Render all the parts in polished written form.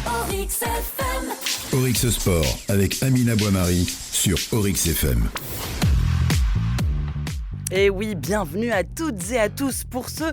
Oryx FM. Oryx Sport avec Amina Boimari sur Oryx FM. Et oui, bienvenue à toutes et à tous pour ce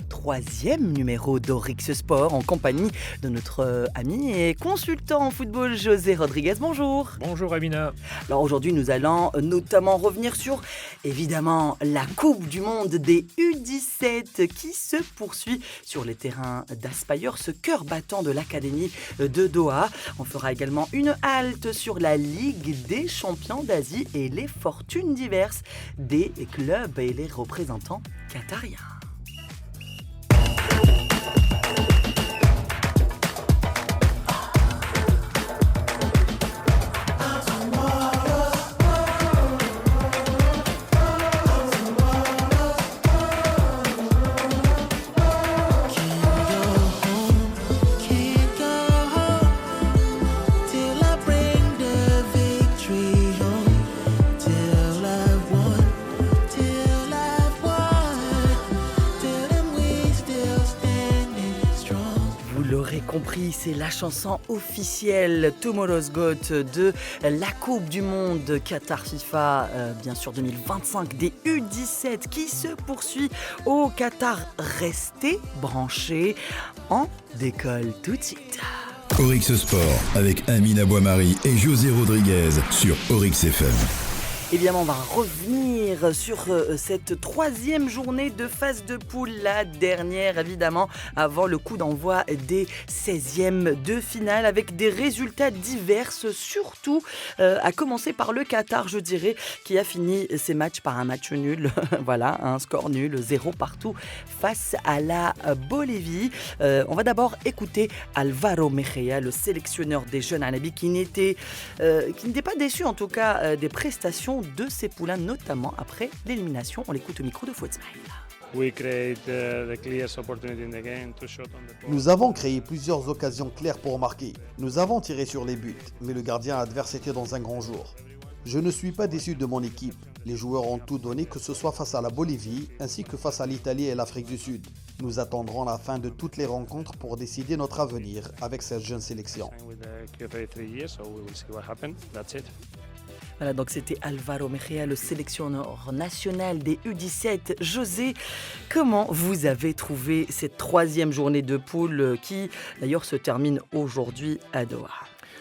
3e numéro d'Oryx Sport en compagnie de notre ami et consultant en football José Rodriguez. Bonjour. Bonjour Amina. Alors aujourd'hui nous allons notamment revenir sur évidemment la Coupe du Monde des U17 qui se poursuit sur les terrains d'Aspire, ce cœur battant de l'Académie de Doha. On fera également une halte sur la Ligue des champions d'Asie et les fortunes diverses des clubs et les représentants qatariens. Compris, c'est la chanson officielle Tomorrow's Got de la Coupe du Monde Qatar FIFA, bien sûr 2025 des U17 qui se poursuit au Qatar. Restez branchés, on décolle tout de suite. Oryx Sport avec Amina Boimari et José Rodriguez sur Oryx FM. Évidemment, on va revenir sur cette 3e journée de phase de poule, la dernière évidemment avant le coup d'envoi des 16e de finale avec des résultats divers, surtout à commencer par le Qatar, je dirais, qui a fini ses matchs par un match nul, voilà, un score nul, 0 partout face à la Bolivie. On va d'abord écouter Álvaro Mejía, le sélectionneur des jeunes Arabes, qui n'était pas déçu en tout cas des prestations de ses poulains, notamment après l'élimination. On l'écoute au micro de Fouad Ismaïl. Nous avons créé plusieurs occasions claires pour marquer. Nous avons tiré sur les buts, mais le gardien adverse était dans un grand jour. Je ne suis pas déçu de mon équipe. Les joueurs ont tout donné, que ce soit face à la Bolivie, ainsi que face à l'Italie et l'Afrique du Sud. Nous attendrons la fin de toutes les rencontres pour décider notre avenir avec cette jeune sélection. Voilà, donc c'était Álvaro Mejía, le sélectionneur national des U17. José, comment vous avez trouvé cette 3e journée de poule qui d'ailleurs se termine aujourd'hui à Doha?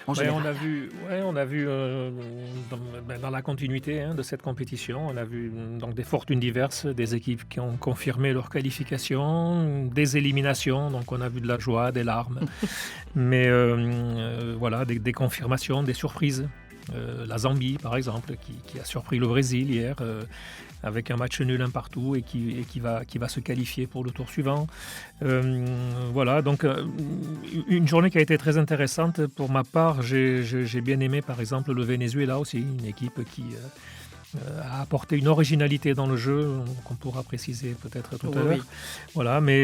On a vu dans la continuité de cette compétition, on a vu donc des fortunes diverses, des équipes qui ont confirmé leur qualification, des éliminations, donc on a vu de la joie, des larmes, mais voilà, des confirmations, des surprises. La Zambie par exemple qui a surpris le Brésil hier avec un match nul un partout et qui va se qualifier pour le tour suivant. Voilà, donc une journée qui a été très intéressante. Pour ma part, j'ai bien aimé par exemple le Venezuela aussi, une équipe qui a apporté une originalité dans le jeu qu'on pourra préciser peut-être tout à l'heure. Oui. Voilà, mais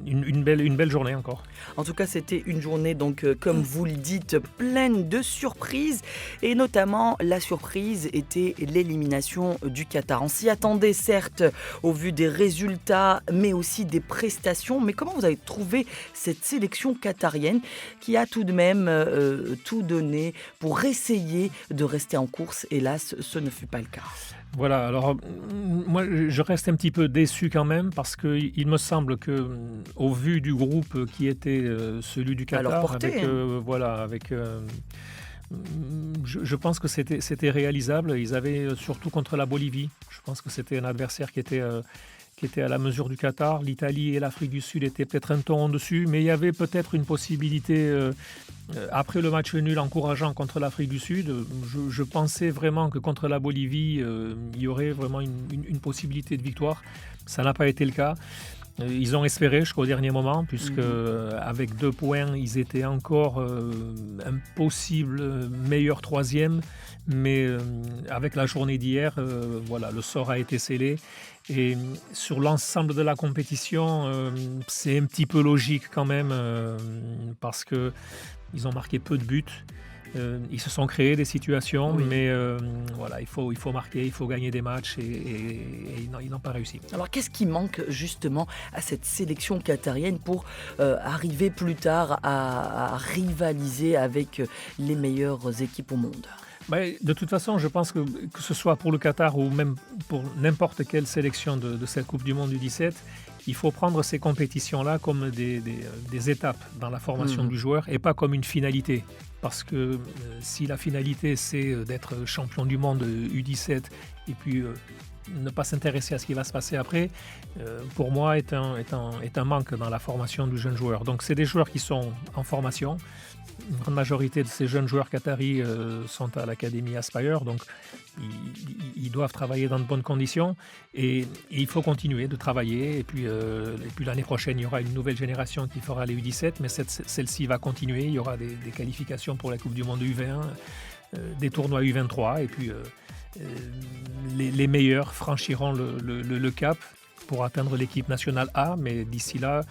une belle journée encore. En tout cas, c'était une journée donc comme vous le dites, pleine de surprises et notamment la surprise était l'élimination du Qatar. On s'y attendait certes au vu des résultats mais aussi des prestations. Mais comment vous avez trouvé cette sélection qatarienne qui a tout de même tout donné pour essayer de rester en course? Hélas, ce ne fut pas le cas. Voilà, alors moi je reste un petit peu déçu quand même parce qu'il me semble que au vu du groupe qui était celui du Qatar, je pense que c'était réalisable. Ils avaient surtout contre la Bolivie, je pense que c'était un adversaire qui était à la mesure du Qatar. L'Italie et l'Afrique du Sud étaient peut-être un ton au-dessus, mais il y avait peut-être une possibilité, après le match nul encourageant contre l'Afrique du Sud, je pensais vraiment que contre la Bolivie, il y aurait vraiment une possibilité de victoire. Ça n'a pas été le cas. Ils ont espéré jusqu'au dernier moment, puisque avec 2 points, ils étaient encore un possible meilleur 3e. Mais avec la journée d'hier, voilà, le sort a été scellé. Et sur l'ensemble de la compétition, c'est un petit peu logique quand même, parce qu'ils ont marqué peu de buts. Ils se sont créés des situations, Oui. mais voilà, il faut marquer, il faut gagner des matchs et ils n'ont pas réussi. Alors qu'est-ce qui manque justement à cette sélection qatarienne pour arriver plus tard à rivaliser avec les meilleures équipes au monde? De toute façon, je pense que ce soit pour le Qatar ou même pour n'importe quelle sélection de cette Coupe du Monde du 17, il faut prendre ces compétitions-là comme des étapes dans la formation du joueur et pas comme une finalité. Parce que si la finalité, c'est d'être champion du monde U17 et puis ne pas s'intéresser à ce qui va se passer après, pour moi, est un manque dans la formation du jeune joueur. Donc, c'est des joueurs qui sont en formation. Une grande majorité de ces jeunes joueurs qataris sont à l'Académie Aspire, donc ils doivent travailler dans de bonnes conditions et il faut continuer de travailler. Et puis l'année prochaine, il y aura une nouvelle génération qui fera les U17, mais celle-ci va continuer. Il y aura des qualifications pour la Coupe du Monde U20, des tournois U23, et puis les meilleurs franchiront le cap pour atteindre l'équipe nationale A, mais d'ici là,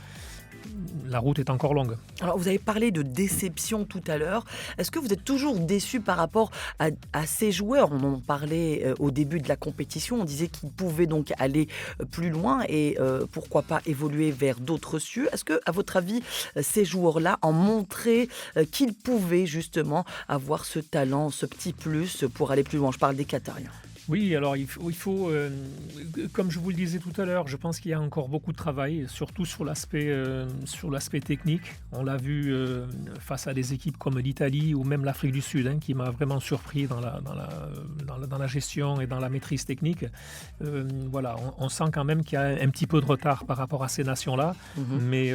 la route est encore longue. Alors, vous avez parlé de déception tout à l'heure. Est-ce que vous êtes toujours déçu par rapport à ces joueurs? On en parlait au début de la compétition. On disait qu'ils pouvaient donc aller plus loin et pourquoi pas évoluer vers d'autres cieux. Est-ce que, à votre avis, ces joueurs-là ont montré qu'ils pouvaient justement avoir ce talent, ce petit plus pour aller plus loin? Je parle des Qatariens. Oui, alors il faut comme je vous le disais tout à l'heure, je pense qu'il y a encore beaucoup de travail, surtout sur l'aspect technique. On l'a vu face à des équipes comme l'Italie ou même l'Afrique du Sud, qui m'a vraiment surpris dans la gestion et dans la maîtrise technique. Voilà, on sent quand même qu'il y a un petit peu de retard par rapport à ces nations-là, mais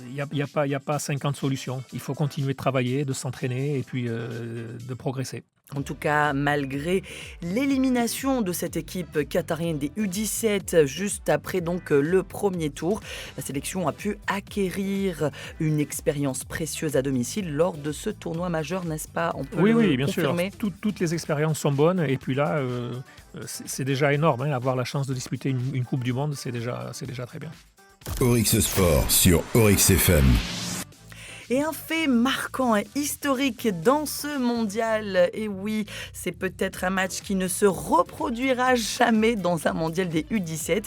il n'y a pas 50 solutions. Il faut continuer de travailler, de s'entraîner et puis de progresser. En tout cas, malgré l'élimination de cette équipe qatarienne des U17 juste après donc le premier tour, la sélection a pu acquérir une expérience précieuse à domicile lors de ce tournoi majeur, n'est-ce pas? On peut Oui, bien confirmer. sûr. Toutes les expériences sont bonnes et puis là, c'est déjà énorme. Avoir la chance de disputer une Coupe du Monde, c'est déjà très bien. Oryx Sport sur Oryx FM. Et un fait marquant et historique dans ce mondial, et oui, c'est peut-être un match qui ne se reproduira jamais dans un mondial des U17.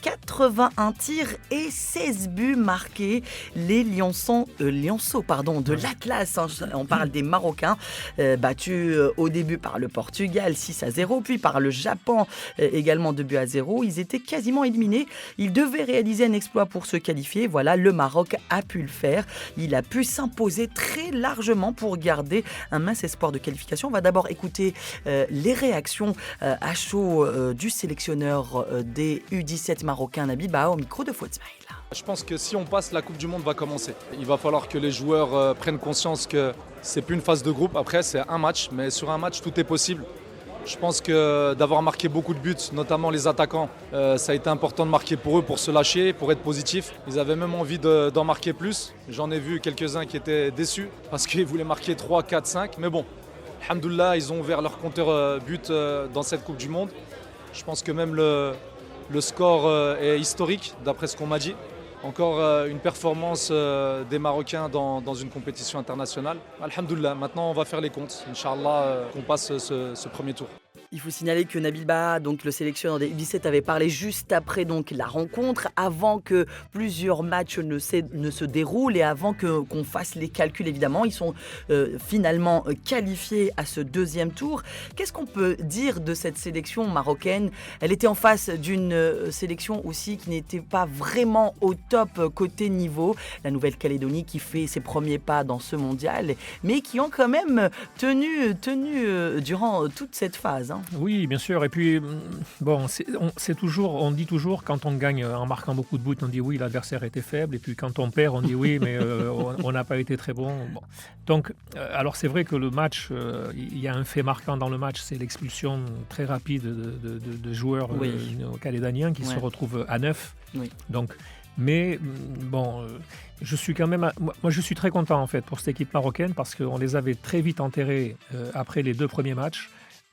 81 tirs et 16 buts marqués. Les lionceaux de l'Atlas, on parle des Marocains, battus au début par le Portugal 6-0, puis par le Japon également 2-0. Ils étaient quasiment éliminés. Ils devaient réaliser un exploit pour se qualifier. Voilà, le Maroc a pu le faire. Il a pu s'imposer très largement pour garder un mince espoir de qualification. On va d'abord écouter les réactions à chaud du sélectionneur des U17 marocain Nabil Baha au micro de Fouad Smaïl. Je pense que si on passe, la Coupe du Monde va commencer. Il va falloir que les joueurs prennent conscience que c'est plus une phase de groupe. Après, c'est un match, mais sur un match, tout est possible. Je pense que d'avoir marqué beaucoup de buts, notamment les attaquants, ça a été important de marquer pour eux, pour se lâcher, pour être positif. Ils avaient même envie d'en marquer plus. J'en ai vu quelques-uns qui étaient déçus parce qu'ils voulaient marquer 3, 4, 5. Mais bon, alhamdoulilah, ils ont ouvert leur compteur but dans cette Coupe du Monde. Je pense que même le score est historique, d'après ce qu'on m'a dit. Encore une performance des Marocains dans une compétition internationale. Alhamdoulilah, maintenant on va faire les comptes. Inch'Allah, qu'on passe ce premier tour. Il faut signaler que Nabil Baha, donc le sélectionneur des U17, avait parlé juste après donc la rencontre, avant que plusieurs matchs ne se déroulent et avant qu'on fasse les calculs évidemment. Ils sont finalement qualifiés à ce deuxième tour. Qu'est-ce qu'on peut dire de cette sélection marocaine? Elle était en face d'une sélection aussi qui n'était pas vraiment au top côté niveau. La Nouvelle-Calédonie qui fait ses premiers pas dans ce mondial, mais qui ont quand même tenu durant toute cette phase. Oui, bien sûr. Et puis, bon, on dit toujours, quand on gagne en marquant beaucoup de buts, on dit oui, l'adversaire était faible. Et puis quand on perd, on dit oui, mais on n'a pas été très bon. Donc, alors c'est vrai que le match, il y a un fait marquant dans le match, c'est l'expulsion très rapide de joueurs calédoniens qui se retrouvent à 9. Oui. Donc, mais bon, je suis quand même, moi je suis très content en fait pour cette équipe marocaine parce qu'on les avait très vite enterrés après les 2 premiers matchs,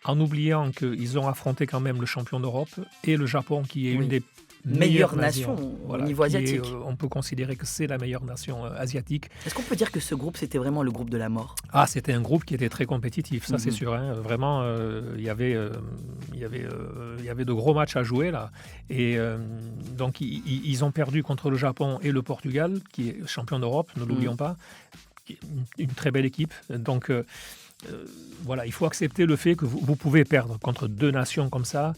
en oubliant qu'ils ont affronté quand même le champion d'Europe et le Japon qui est une des meilleure nation au niveau asiatique. On peut considérer que c'est la meilleure nation asiatique. Est-ce qu'on peut dire que ce groupe, c'était vraiment le groupe de la mort ? Ah, c'était un groupe qui était très compétitif, ça c'est sûr. Hein. Vraiment, il y avait de gros matchs à jouer là. Et donc, ils ont perdu contre le Japon et le Portugal, qui est champion d'Europe, ne l'oublions pas. Une très belle équipe. Donc, voilà, il faut accepter le fait que vous pouvez perdre contre deux nations comme ça.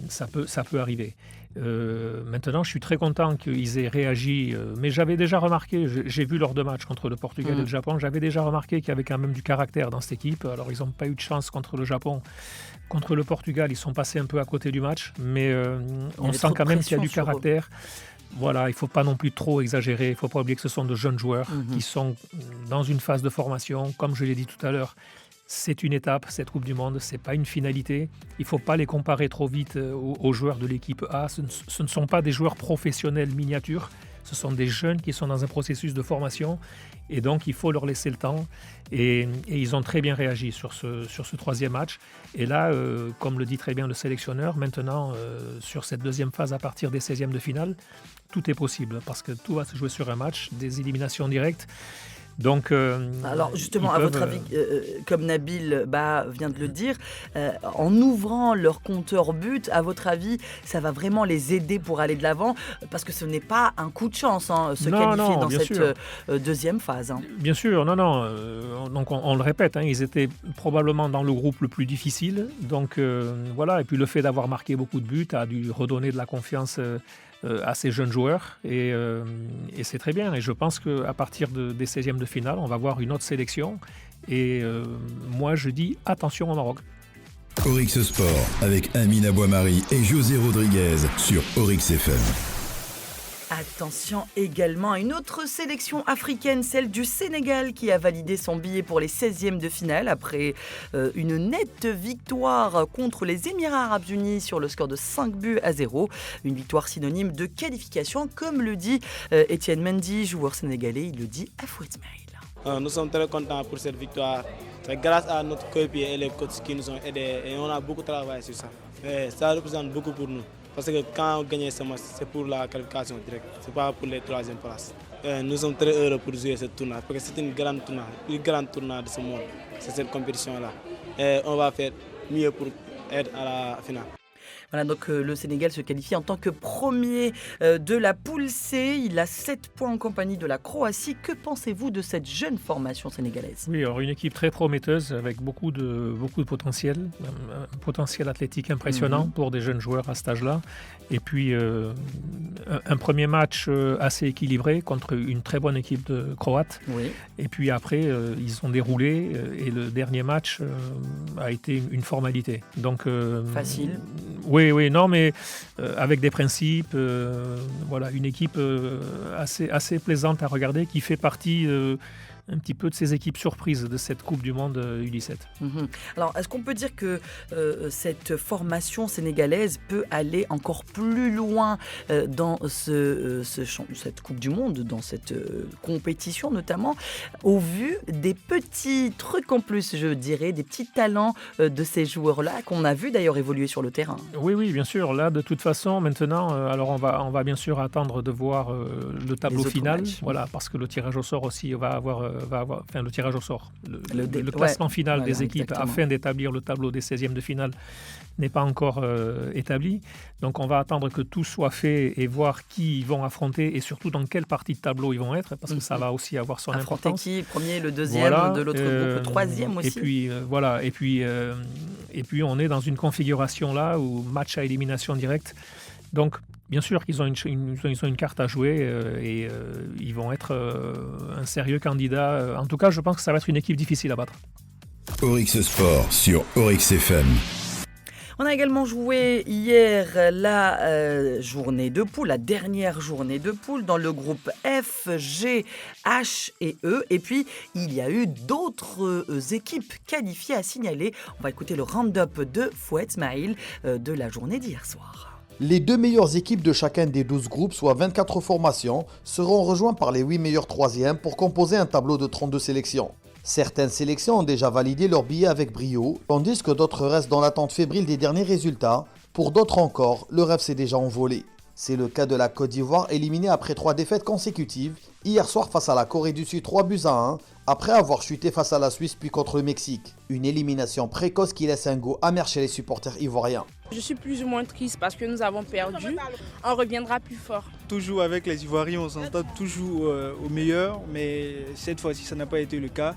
Ça peut arriver. Maintenant, je suis très content qu'ils aient réagi, mais j'avais déjà remarqué, j'ai vu lors de matchs contre le Portugal et le Japon, j'avais déjà remarqué qu'il y avait quand même du caractère dans cette équipe. Alors, ils n'ont pas eu de chance contre le Japon. Contre le Portugal, ils sont passés un peu à côté du match, mais on sent quand même qu'il y a du caractère. Voilà, il ne faut pas non plus trop exagérer. Il ne faut pas oublier que ce sont de jeunes joueurs qui sont dans une phase de formation. Comme je l'ai dit tout à l'heure, c'est une étape, cette Coupe du Monde. Ce n'est pas une finalité. Il ne faut pas les comparer trop vite aux joueurs de l'équipe A. Ce ne sont pas des joueurs professionnels miniatures. Ce sont des jeunes qui sont dans un processus de formation. Et donc, il faut leur laisser le temps. Et ils ont très bien réagi sur ce troisième match. Et là, comme le dit très bien le sélectionneur, maintenant, sur cette deuxième phase, à partir des 16e de finale, tout est possible. Parce que tout va se jouer sur un match, des éliminations directes. Donc, alors justement, à votre avis, comme Nabil vient de le dire, en ouvrant leur compteur but, à votre avis, ça va vraiment les aider pour aller de l'avant, parce que ce n'est pas un coup de chance, qualifier dans cette deuxième phase. Bien sûr, donc on le répète, ils étaient probablement dans le groupe le plus difficile. Donc voilà, et puis le fait d'avoir marqué beaucoup de buts a dû redonner de la confiance à ces jeunes joueurs et c'est très bien. Et je pense qu'à partir des 16e de finale, on va voir une autre sélection. Et moi, je dis attention au Maroc. Oryx Sport avec Amina Boimari et José Rodriguez sur Oryx FM. Attention également à une autre sélection africaine, celle du Sénégal, qui a validé son billet pour les 16e de finale après une nette victoire contre les Émirats Arabes Unis sur le score de 5-0. Une victoire synonyme de qualification, comme le dit Etienne Mendy, joueur sénégalais. Il le dit à Fouet Ismaïl. Nous sommes très contents pour cette victoire. C'est grâce à notre coéquipier et les coachs qui nous ont aidés et on a beaucoup travaillé sur ça. Et ça représente beaucoup pour nous. Parce que quand on gagne ce match, c'est pour la qualification directe, ce n'est pas pour les troisième places. Nous sommes très heureux pour jouer ce tournoi, parce que c'est une grande tournoi de ce monde, c'est cette compétition-là. Et on va faire mieux pour être à la finale. Voilà, donc le Sénégal se qualifie en tant que premier de la poule C. Il a 7 points en compagnie de la Croatie. Que pensez-vous de cette jeune formation sénégalaise ? Oui, alors une équipe très prometteuse avec beaucoup de potentiel, un potentiel athlétique impressionnant pour des jeunes joueurs à cet âge-là. Et puis un premier match assez équilibré contre une très bonne équipe de Croates. Oui. Et puis après, ils ont déroulé et le dernier match a été une formalité. Donc, facile. Oui, non, mais avec des principes, voilà, une équipe assez plaisante à regarder qui fait partie un petit peu de ces équipes surprises de cette Coupe du Monde U17. Alors, est-ce qu'on peut dire que cette formation sénégalaise peut aller encore plus loin dans cette Coupe du Monde, dans cette compétition notamment, au vu des petits trucs en plus, je dirais, des petits talents de ces joueurs-là qu'on a vu d'ailleurs évoluer sur le terrain? Oui, bien sûr. Là, de toute façon, maintenant, alors on va bien sûr attendre de voir le tableau final, voilà, parce que le tirage au sort aussi va avoir le tirage au sort. Le classement final des équipes exactement. Afin d'établir le tableau des 16e de finale n'est pas encore établi. Donc on va attendre que tout soit fait et voir qui ils vont affronter et surtout dans quelle partie de tableau ils vont être parce que ça va aussi avoir son importance. Affronter qui ? Premier, le deuxième, de l'autre groupe, le troisième aussi. Et puis voilà, et puis on est dans une configuration là où match à élimination directe. Donc bien sûr qu'ils ont une carte à jouer et ils vont être un sérieux candidat. En tout cas, je pense que ça va être une équipe difficile à battre. Oryx Sport sur Oryx FM. On a également joué hier la journée de poule, la dernière journée de poule dans le groupe F, G, H et E. Et puis, il y a eu d'autres équipes qualifiées à signaler. On va écouter le round-up de Fouet Ismaïl de la journée d'hier soir. Les 2 meilleures équipes de chacun des 12 groupes, soit 24 formations, seront rejointes par les 8 meilleurs troisièmes pour composer un tableau de 32 sélections. Certaines sélections ont déjà validé leur billet avec brio, tandis que d'autres restent dans l'attente fébrile des derniers résultats. Pour d'autres encore, le rêve s'est déjà envolé. C'est le cas de la Côte d'Ivoire éliminée après 3 défaites consécutives, hier soir face à la Corée du Sud 3-1, après avoir chuté face à la Suisse puis contre le Mexique. Une élimination précoce qui laisse un goût amer chez les supporters ivoiriens. Je suis plus ou moins triste parce que nous avons perdu. On reviendra plus fort. Toujours avec les Ivoiriens, on s'entend toujours au meilleur, mais cette fois-ci, ça n'a pas été le cas.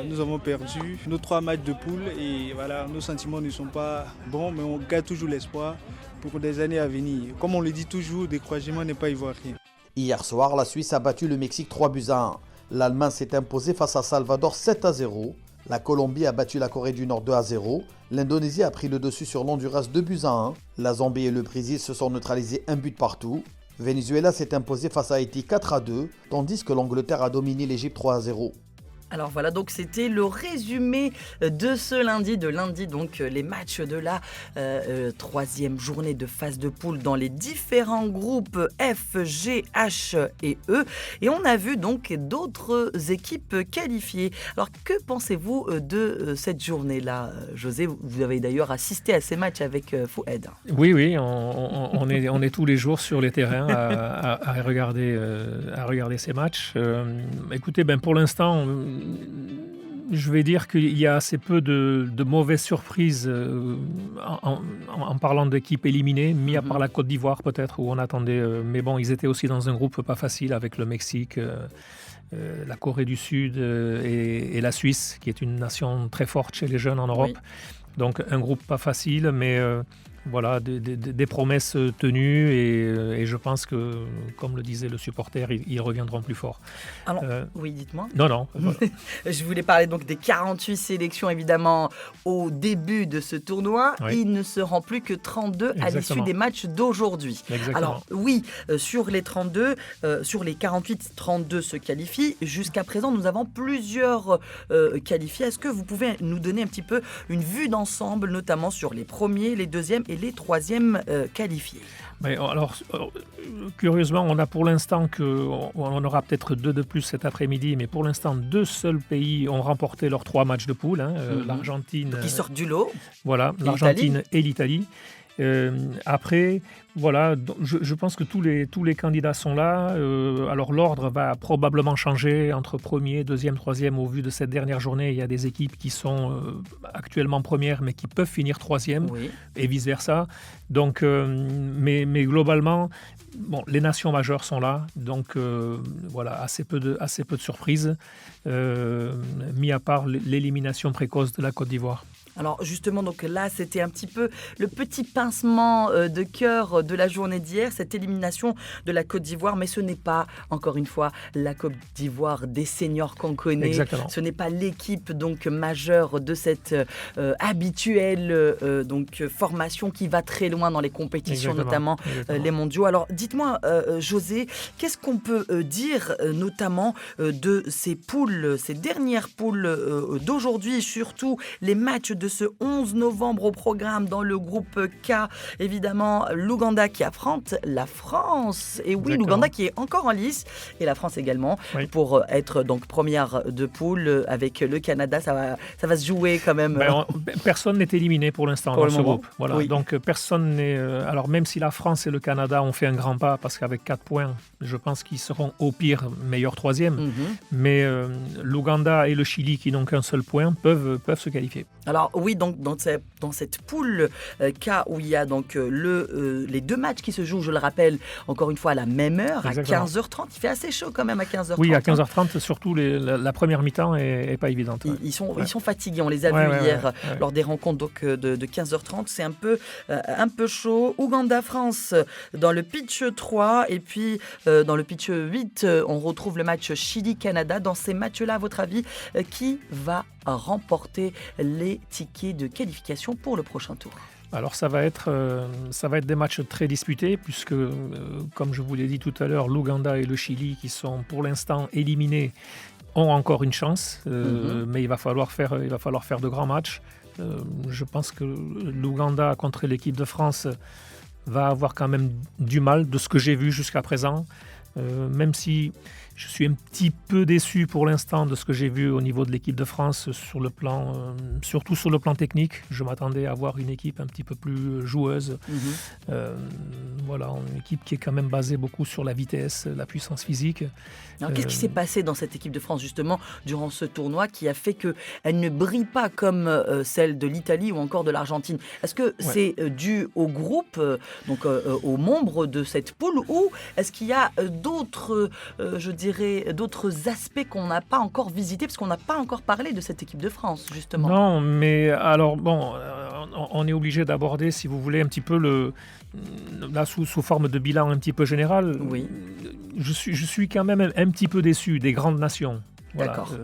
Nous avons perdu nos 3 matchs de poule et voilà, nos sentiments ne sont pas bons, mais on garde toujours l'espoir pour des années à venir. Comme on le dit toujours, découragement n'est pas ivoirien. Hier soir, la Suisse a battu le Mexique 3-1. L'Allemagne s'est imposée face à Salvador 7-0. La Colombie a battu la Corée du Nord 2-0. L'Indonésie a pris le dessus sur l'Honduras 2-1. La Zambie et le Brésil se sont neutralisés 1 but partout. Venezuela s'est imposé face à Haïti 4-2, tandis que l'Angleterre a dominé l'Égypte 3-0. Alors voilà, donc c'était le résumé de ce lundi, donc les matchs de la troisième journée de phase de poule dans les différents groupes F, G, H et E. Et on a vu donc d'autres équipes qualifiées. Alors que pensez-vous de cette journée-là, José? Vous avez d'ailleurs assisté à ces matchs avec Fouad. Oui, on est tous les jours sur les terrains à regarder ces matchs. Écoutez, pour l'instant, je vais dire qu'il y a assez peu de mauvaises surprises en parlant d'équipes éliminées, mis à part la Côte d'Ivoire peut-être, où on attendait. Mais bon, ils étaient aussi dans un groupe pas facile avec le Mexique, la Corée du Sud et la Suisse, qui est une nation très forte chez les jeunes en Europe. Oui. Donc un groupe pas facile, mais voilà, des promesses tenues et je pense que, comme le disait le supporter, ils reviendront plus fort. Alors, oui, dites-moi. Non. Voilà. Je voulais parler donc des 48 sélections, évidemment, au début de ce tournoi. Oui. Il ne se rend plus que 32 Exactement. À l'issue des matchs d'aujourd'hui. Exactement. Alors, oui, sur les 32, sur les 48, 32 se qualifient. Jusqu'à présent, nous avons plusieurs qualifiés. Est-ce que vous pouvez nous donner un petit peu une vue d'ensemble, notamment sur les premiers, les deuxièmes et les troisièmes qualifiés? Mais alors, curieusement, on a pour l'instant on aura peut-être 2 de plus cet après-midi, mais pour l'instant, 2 seuls pays ont remporté leurs 3 matchs de poule. L'Argentine, qui sortent du lot. Voilà, l'Argentine et l'Italie. Après, voilà, je pense que tous les candidats sont là. Alors l'ordre va probablement changer entre premier, deuxième, troisième. Au vu de cette dernière journée, il y a des équipes qui sont actuellement premières, mais qui peuvent finir troisième, oui. Et vice versa. Donc, mais globalement, bon, les nations majeures sont là. Donc voilà, assez peu de surprises, mis à part l'élimination précoce de la Côte d'Ivoire. Alors justement, donc là, c'était un petit peu le petit pincement de cœur de la journée d'hier, cette élimination de la Côte d'Ivoire. Mais ce n'est pas, encore une fois, la Côte d'Ivoire des seniors qu'on connaît. Exactement. Ce n'est pas l'équipe donc majeure de cette habituelle formation qui va très loin dans les compétitions, Exactement. Notamment les mondiaux. Alors dites-moi, José, qu'est-ce qu'on peut dire notamment de ces poules, ces dernières poules d'aujourd'hui, surtout les matchs de ce 11 novembre au programme dans le groupe K, évidemment l'Ouganda qui affronte la France. Et oui, Exactement. L'Ouganda qui est encore en lice et la France également, oui. Pour être donc première de poule avec le Canada. Ça va se jouer quand même. Personne n'est éliminé pour l'instant dans ce groupe. Voilà. Oui. Donc personne n'est... alors même si la France et le Canada ont fait un grand pas, parce qu'avec 4 points, je pense qu'ils seront au pire meilleur troisième. Mais l'Ouganda et le Chili qui n'ont qu'un seul point peuvent se qualifier. Alors oui, donc dans cette poule K où il y a donc les 2 matchs qui se jouent, je le rappelle, encore une fois à la même heure, Exactement. À 15h30. Il fait assez chaud quand même à 15h30. Oui, à 15h30, surtout la première mi-temps est pas évidente. Ouais. Ils sont fatigués, on les a vus hier lors des rencontres donc, de 15h30. C'est un peu chaud. Ouganda-France dans le pitch 3 et puis dans le pitch 8, on retrouve le match Chili-Canada. Dans ces matchs-là, à votre avis, qui va remporter les tickets de qualification pour le prochain tour? Alors ça va être des matchs très disputés puisque, comme je vous l'ai dit tout à l'heure, l'Ouganda et le Chili qui sont pour l'instant éliminés ont encore une chance, mais il va falloir faire de grands matchs. Je pense que l'Ouganda contre l'équipe de France va avoir quand même du mal de ce que j'ai vu jusqu'à présent. même si je suis un petit peu déçu pour l'instant de ce que j'ai vu au niveau de l'équipe de France, surtout sur le plan technique. Je m'attendais à voir une équipe un petit peu plus joueuse. Voilà, une équipe qui est quand même basée beaucoup sur la vitesse, la puissance physique. Alors, qu'est-ce qui s'est passé dans cette équipe de France justement durant ce tournoi qui a fait qu'elle ne brille pas comme celle de l'Italie ou encore de l'Argentine? Est-ce que c'est dû au groupe, donc aux membres de cette poule, ou est-ce qu'il y a d'autres aspects qu'on n'a pas encore visités, parce qu'on n'a pas encore parlé de cette équipe de France, justement? Non, mais alors, bon, on est obligé d'aborder, si vous voulez, un petit peu là, sous forme de bilan un petit peu général. Oui. Je suis quand même un petit peu déçu des grandes nations. Voilà. D'accord.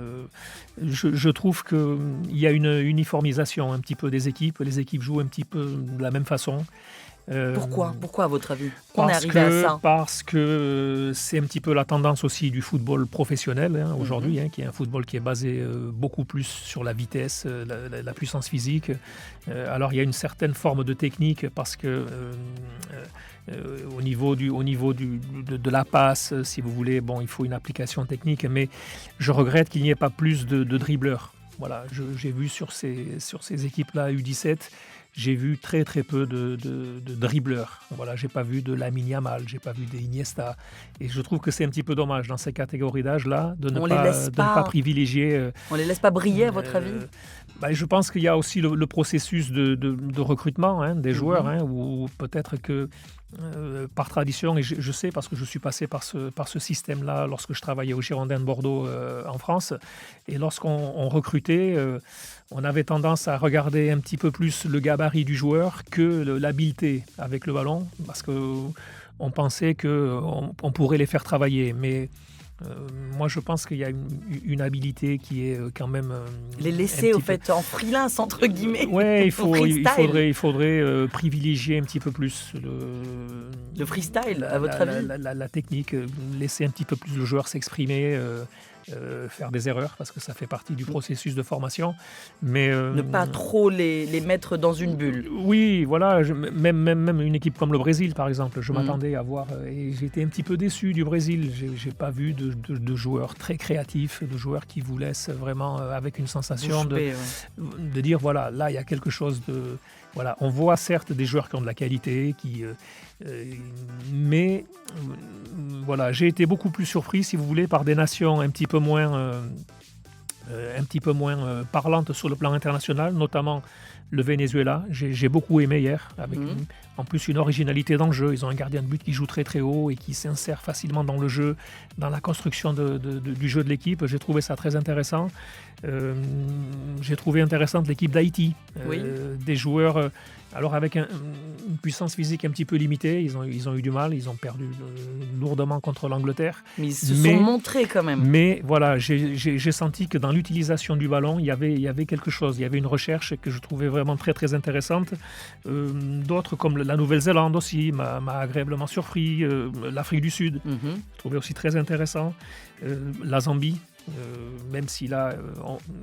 Je trouve qu'il y a une uniformisation un petit peu des équipes. Les équipes jouent un petit peu de la même façon. Pourquoi à votre avis qu'on est arrivé à ça? Parce que c'est un petit peu la tendance aussi du football professionnel aujourd'hui, qui est un football qui est basé beaucoup plus sur la vitesse, la puissance physique. Alors il y a une certaine forme de technique parce que au niveau de la passe, si vous voulez, bon, il faut une application technique, mais je regrette qu'il n'y ait pas plus de dribbleurs. Voilà, j'ai vu sur ces équipes-là U17, j'ai vu très très peu de dribbleurs. Voilà, j'ai pas vu de Lamine Yamal, j'ai pas vu des Iniesta, et je trouve que c'est un petit peu dommage dans ces catégories d'âge-là de ne pas privilégier. On les laisse pas briller, à votre avis? Je pense qu'il y a aussi le processus de recrutement des joueurs, où peut-être que par tradition, et je sais parce que je suis passé par ce système-là lorsque je travaillais au Girondins de Bordeaux en France, et lorsqu'on recrutait, on avait tendance à regarder un petit peu plus le gabarit du joueur que l'habileté avec le ballon, parce qu'on pensait qu'on pourrait les faire travailler, mais moi je pense qu'il y a une habilité qui est quand même les laisser au fait en freelance entre guillemets. Ouais, il faudrait privilégier un petit peu plus le freestyle à votre avis, la technique, laisser un petit peu plus le joueur s'exprimer, faire des erreurs parce que ça fait partie du processus de formation, mais ne pas trop les mettre dans une bulle. Oui, voilà, même une équipe comme le Brésil par exemple, je m'attendais à voir, et j'étais un petit peu déçu du Brésil. J'ai pas vu de joueurs très créatifs, de joueurs qui vous laissent vraiment avec une sensation de dire voilà, là il y a quelque chose de... Voilà, on voit certes des joueurs qui ont de la qualité, mais voilà, j'ai été beaucoup plus surpris, si vous voulez, par des nations un petit peu moins parlantes sur le plan international, notamment le Venezuela. J'ai beaucoup aimé hier, avec en plus une originalité dans le jeu. Ils ont un gardien de but qui joue très très haut et qui s'insère facilement dans le jeu, dans la construction du jeu de l'équipe. J'ai trouvé ça très intéressant. J'ai trouvé intéressante l'équipe d'Haïti, des joueurs alors avec une puissance physique un petit peu limitée. Ils ont eu du mal, ils ont perdu lourdement contre l'Angleterre. Mais ils se sont montrés quand même. Mais voilà, j'ai senti que dans l'utilisation du ballon, il y avait quelque chose, il y avait une recherche que je trouvais vraiment très très intéressante. D'autres comme la Nouvelle-Zélande aussi m'a agréablement surpris, l'Afrique du Sud, je trouvais aussi très intéressant, la Zambie. Même si là,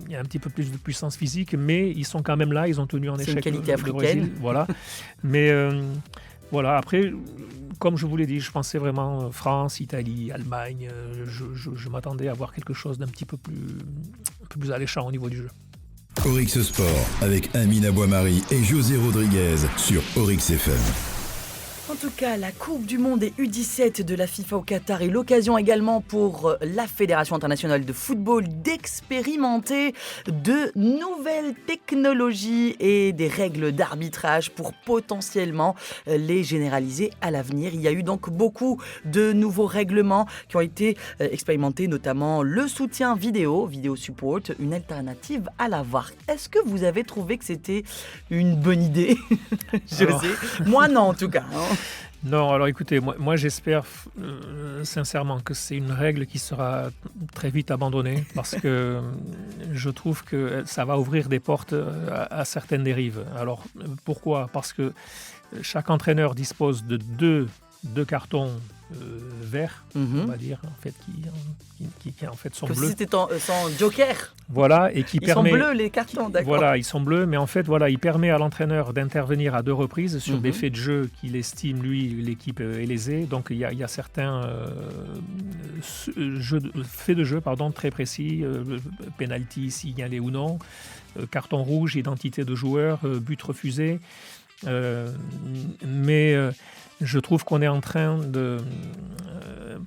il y a un petit peu plus de puissance physique, mais ils sont quand même là, ils ont tenu en échec le Brésil. Voilà. Mais voilà, après, comme je vous l'ai dit, je pensais vraiment France, Italie, Allemagne. Je m'attendais à voir quelque chose d'un petit peu plus alléchant au niveau du jeu. Oryx Sport avec Amina Boimari et José Rodriguez sur Oryx FM. En tout cas, la Coupe du Monde et U17 de la FIFA au Qatar est l'occasion également pour la Fédération internationale de football d'expérimenter de nouvelles technologies et des règles d'arbitrage pour potentiellement les généraliser à l'avenir. Il y a eu donc beaucoup de nouveaux règlements qui ont été expérimentés, notamment le soutien vidéo support, une alternative à la VAR. Est-ce que vous avez trouvé que c'était une bonne idée, José? Moi non, en tout cas. Non, alors écoutez, moi j'espère sincèrement que c'est une règle qui sera très vite abandonnée, parce que je trouve que ça va ouvrir des portes à certaines dérives. Alors pourquoi ? Parce que chaque entraîneur dispose de deux cartons verts, on va dire, en fait, qui en fait sont Comme bleus. si c'était sans joker. Voilà, et qui Ils permet... sont bleus, les cartons, d'accord. Voilà, ils sont bleus, mais en fait, voilà, il permet à l'entraîneur d'intervenir à 2 reprises sur des faits de jeu qu'il estime, lui, l'équipe est lésée. Donc, il y a certains faits de jeu très précis, penalty, signalé ou non, carton rouge, identité de joueur, but refusé. Mais je trouve qu'on est en train de...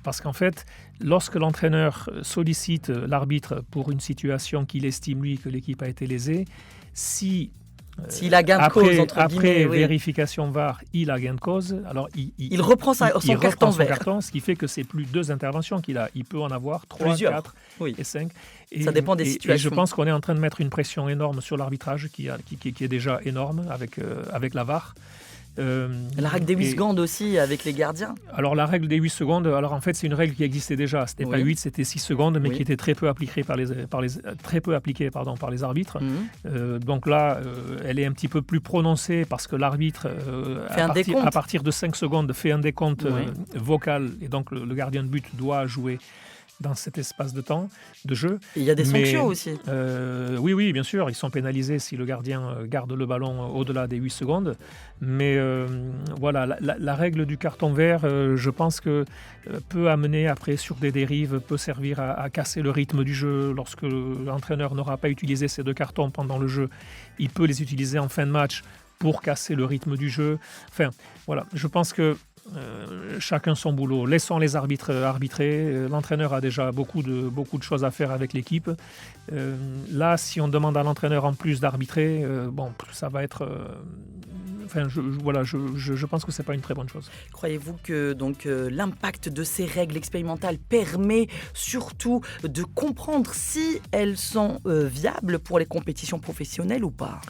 parce qu'en fait, lorsque l'entraîneur sollicite l'arbitre pour une situation qu'il estime, lui, que l'équipe a été lésée, s'il a gain de cause, entre guillemets, après vérification VAR, il a gain de cause, alors il reprend son carton vert. Ce qui fait que c'est plus 2 interventions qu'il a. Il peut en avoir 3, plusieurs. 4 et 5. Ça dépend des situations. Et je pense qu'on est en train de mettre une pression énorme sur l'arbitrage qui est déjà énorme avec la VAR. La règle des 8 secondes aussi avec les gardiens. Alors la règle des 8 secondes, alors en fait c'est une règle qui existait déjà. C'était pas 8, c'était 6 secondes, mais qui était très peu appliquée par les arbitres. Donc là, elle est un petit peu plus prononcée parce que l'arbitre, à partir de 5 secondes, fait un décompte vocal et donc le gardien de but doit jouer dans cet espace de temps de jeu. Et il y a des sanctions aussi. Oui, bien sûr, ils sont pénalisés si le gardien garde le ballon au-delà des 8 secondes. Mais voilà, la règle du carton vert, je pense que peut amener après sur des dérives, peut servir à casser le rythme du jeu. Lorsque l'entraîneur n'aura pas utilisé ces 2 cartons pendant le jeu, il peut les utiliser en fin de match pour casser le rythme du jeu. Enfin, voilà, je pense que chacun son boulot. Laissons les arbitres arbitrer. L'entraîneur a déjà beaucoup de choses à faire avec l'équipe. Là, si on demande à l'entraîneur en plus d'arbitrer, ça va être... je pense que c'est pas une très bonne chose. Croyez-vous que l'impact de ces règles expérimentales permet surtout de comprendre si elles sont viables pour les compétitions professionnelles ou pas ?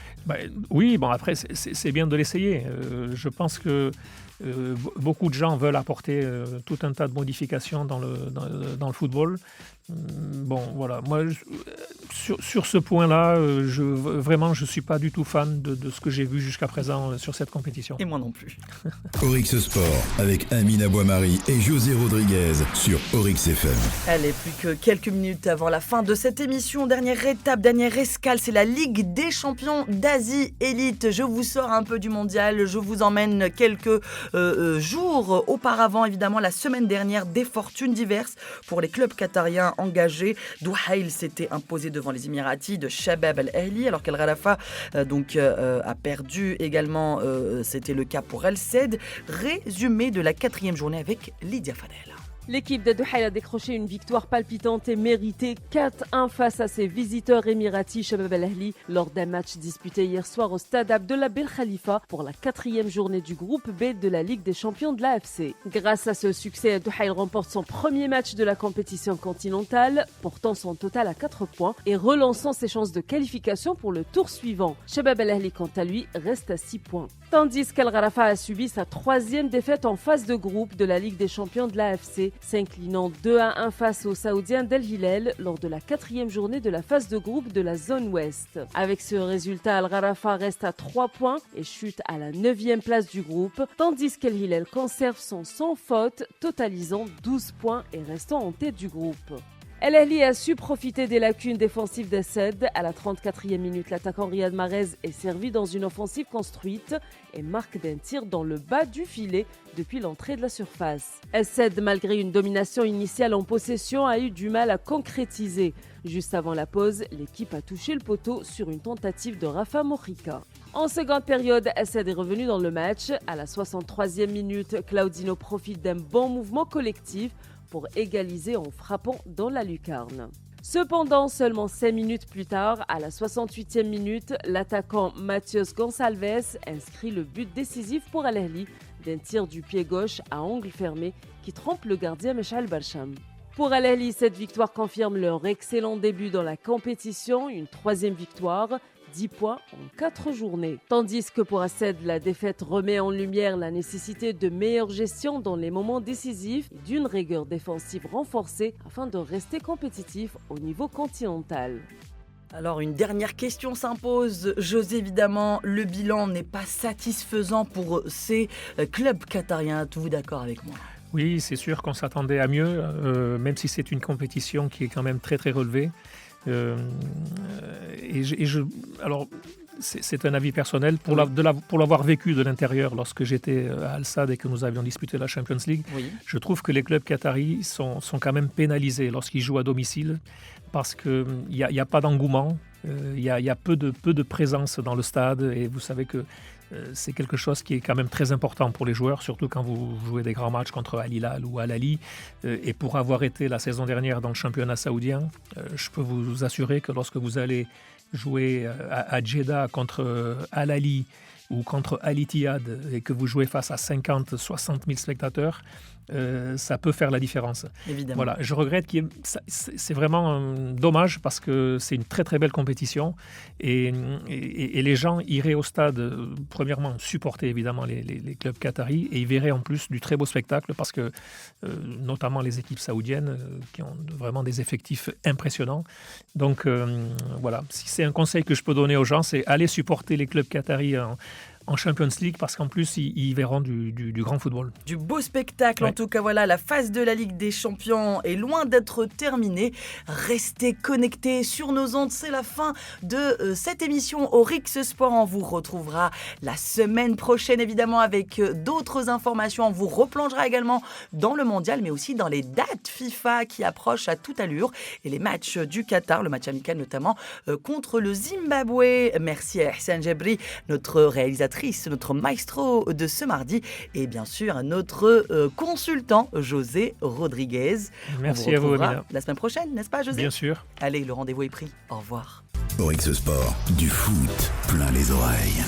Oui, après c'est bien de l'essayer. Je pense que beaucoup de gens veulent apporter tout un tas de modifications dans le football. Voilà. Moi, sur ce point-là, je suis pas du tout fan de ce que j'ai vu jusqu'à présent sur cette compétition. Et moi non plus. Oryx Sport avec Amina Boimari et José Rodriguez sur Oryx FM. Allez, plus que quelques minutes avant la fin de cette émission. Dernière étape, dernière escale, c'est la Ligue des champions d'Asie Élite. Je vous sors un peu du mondial, je vous emmène quelques jours auparavant, évidemment, la semaine dernière, des fortunes diverses pour les clubs qatariens engagés. Douhail s'était imposé devant les Émiratis de Shabab Al-Ahli, alors qu'Al Ralafa a perdu également, c'était le cas pour Al Sadd. Résumé de la 4e journée avec Lydia Fadel. L'équipe de Douhail a décroché une victoire palpitante et méritée 4-1 face à ses visiteurs émiratis Shabab Al-Ahli lors d'un match disputé hier soir au stade Abdullah Ben Khalifa pour la 4e journée du groupe B de la Ligue des champions de l'AFC. Grâce à ce succès, Douhail remporte son premier match de la compétition continentale, portant son total à 4 points et relançant ses chances de qualification pour le tour suivant. Shabab Al-Ahli, quant à lui, reste à 6 points. Tandis qu'Al Ralafa a subi sa 3e défaite en phase de groupe de la Ligue des champions de l'AFC, s'inclinant 2-1 face aux Saoudiens d'Al Hilal lors de la 4e journée de la phase de groupe de la zone ouest. Avec ce résultat, Al Ralafa reste à 3 points et chute à la 9e place du groupe, tandis qu'Al Hilal conserve son sans faute, totalisant 12 points et restant en tête du groupe. Al Ahli a su profiter des lacunes défensives d'Al Sadd. À la 34e minute, l'attaquant Riyad Mahrez est servi dans une offensive construite et marque d'un tir dans le bas du filet depuis l'entrée de la surface. Al Sadd, malgré une domination initiale en possession, a eu du mal à concrétiser. Juste avant la pause, l'équipe a touché le poteau sur une tentative de Rafa Mojica. En seconde période, Al Sadd est revenu dans le match. À la 63e minute, Claudinho profite d'un bon mouvement collectif pour égaliser en frappant dans la lucarne. Cependant, seulement 5 minutes plus tard, à la 68e minute, l'attaquant Matheus Gonçalves inscrit le but décisif pour Al Ahli d'un tir du pied gauche à angle fermé qui trompe le gardien Meshal Barcham. Pour Al Ahli, cette victoire confirme leur excellent début dans la compétition, une 3e victoire, 10 points en 4 journées. Tandis que pour Al Sadd, la défaite remet en lumière la nécessité de meilleure gestion dans les moments décisifs et d'une rigueur défensive renforcée afin de rester compétitif au niveau continental. Alors une dernière question s'impose. José, évidemment, le bilan n'est pas satisfaisant pour ces clubs qatariens. Êtes-vous d'accord avec moi ? Oui, c'est sûr qu'on s'attendait à mieux, même si c'est une compétition qui est quand même très très relevée. Alors, c'est un avis personnel. Pour l'avoir vécu de l'intérieur lorsque j'étais à Al Sadd et que nous avions disputé la Champions League, je trouve que les clubs qataris sont quand même pénalisés lorsqu'ils jouent à domicile parce qu'il n'y a pas d'engouement, il y a peu de présence dans le stade et vous savez que c'est quelque chose qui est quand même très important pour les joueurs, surtout quand vous jouez des grands matchs contre Al Hilal ou Al Ahly. Et pour avoir été la saison dernière dans le championnat saoudien, je peux vous assurer que lorsque vous allez jouer à Jeddah contre Al Ahly ou contre Al Ittihad et que vous jouez face à 50, 60 000 spectateurs, ça peut faire la différence. Évidemment. Voilà, je regrette c'est vraiment dommage parce que c'est une très très belle compétition et les gens iraient au stade, premièrement, supporter évidemment les clubs qataris et ils verraient en plus du très beau spectacle parce que notamment les équipes saoudiennes qui ont vraiment des effectifs impressionnants. Donc voilà, si c'est un conseil que je peux donner aux gens, c'est aller supporter les clubs qataris en Champions League parce qu'en plus ils verront du grand football. Du beau spectacle en tout cas, voilà, la phase de la Ligue des Champions est loin d'être terminée. Restez connectés sur nos ondes, c'est la fin de cette émission Orix Sport. On vous retrouvera la semaine prochaine évidemment avec d'autres informations. On vous replongera également dans le mondial mais aussi dans les dates FIFA qui approchent à toute allure et les matchs du Qatar, le match amical notamment contre le Zimbabwe. Merci à Hassan Jabri, notre réalisatrice, notre maestro de ce mardi et bien sûr à notre consultant José Rodriguez. Merci à vous, Amina. La semaine prochaine, n'est-ce pas, José ? Bien sûr. Allez, le rendez-vous est pris. Au revoir. Orix Sport, du foot plein les oreilles.